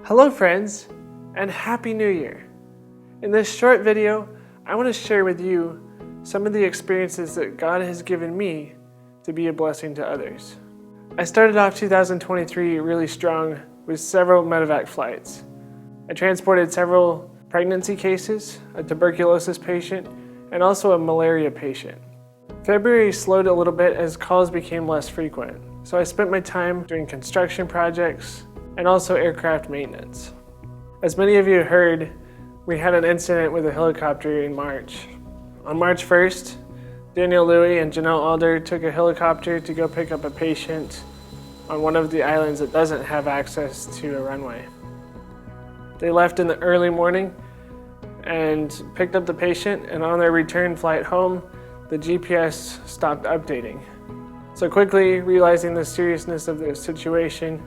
Hello friends, and Happy New Year! In this short video, I want to share with you some of the experiences that God has given me to be a blessing to others. I started off 2023 really strong with several medevac flights. I transported several pregnancy cases, a tuberculosis patient, and also a malaria patient. February slowed a little bit as calls became less frequent, so I spent my time doing construction projects and also aircraft maintenance. As many of you heard, we had an incident with a helicopter in March. On March 1st, Daniel Louie and Janelle Alder took a helicopter to go pick up a patient on one of the islands that doesn't have access to a runway. They left in the early morning and picked up the patient, and on their return flight home, the GPS stopped updating. So quickly realizing the seriousness of the situation,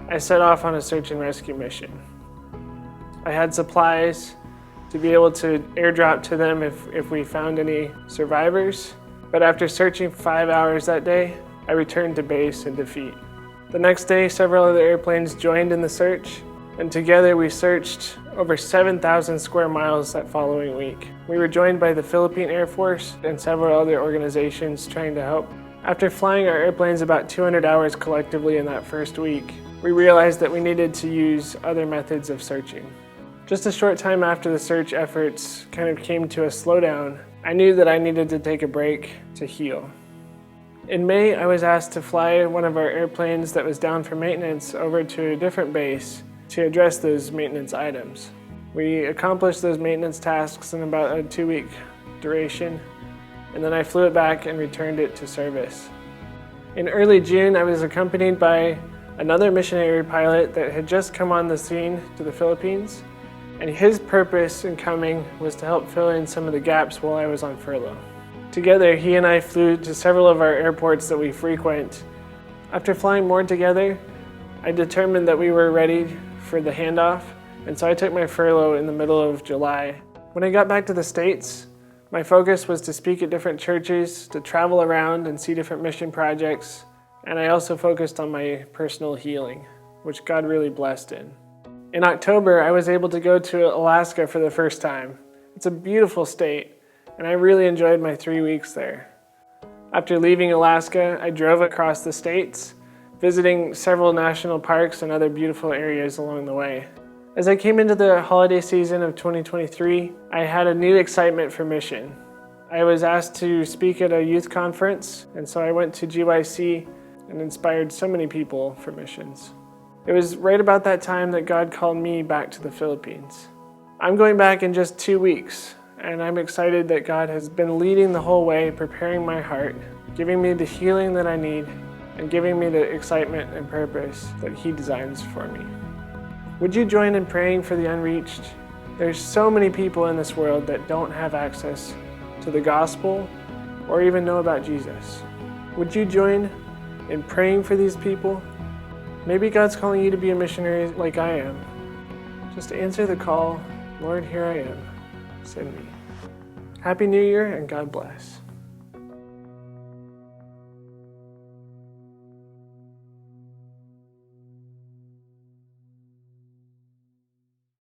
I set off on a search and rescue mission. I had supplies to be able to airdrop to them if we found any survivors, but after searching 5 hours that day, I returned to base in defeat. The next day, several other airplanes joined in the search, and together we searched over 7,000 square miles that following week. We were joined by the Philippine Air Force and several other organizations trying to help. After flying our airplanes about 200 hours collectively in that first week, we realized that we needed to use other methods of searching. Just a short time after the search efforts kind of came to a slowdown, I knew that I needed to take a break to heal. In May, I was asked to fly one of our airplanes that was down for maintenance over to a different base to address those maintenance items. We accomplished those maintenance tasks in about a 2-week duration, and then I flew it back and returned it to service. In early June, I was accompanied by another missionary pilot that had just come on the scene to the Philippines, and his purpose in coming was to help fill in some of the gaps while I was on furlough. Together, he and I flew to several of our airports that we frequent. After flying more together, I determined that we were ready for the handoff, and so I took my furlough in the middle of July. When I got back to the States, my focus was to speak at different churches, to travel around and see different mission projects, and I also focused on my personal healing, which God really blessed in. In October, I was able to go to Alaska for the first time. It's a beautiful state, and I really enjoyed my 3 weeks there. After leaving Alaska, I drove across the states, visiting several national parks and other beautiful areas along the way. As I came into the holiday season of 2023, I had a new excitement for mission. I was asked to speak at a youth conference, and so I went to GYC and inspired so many people for missions. It was right about that time that God called me back to the Philippines. I'm going back in just 2 weeks, and I'm excited that God has been leading the whole way, preparing my heart, giving me the healing that I need, and giving me the excitement and purpose that He designs for me. Would you join in praying for the unreached? There's so many people in this world that don't have access to the gospel or even know about Jesus. Would you join in praying for these people? Maybe God's calling you to be a missionary like I am. Just answer the call, Lord, here I am. Send me. Happy New Year and God bless.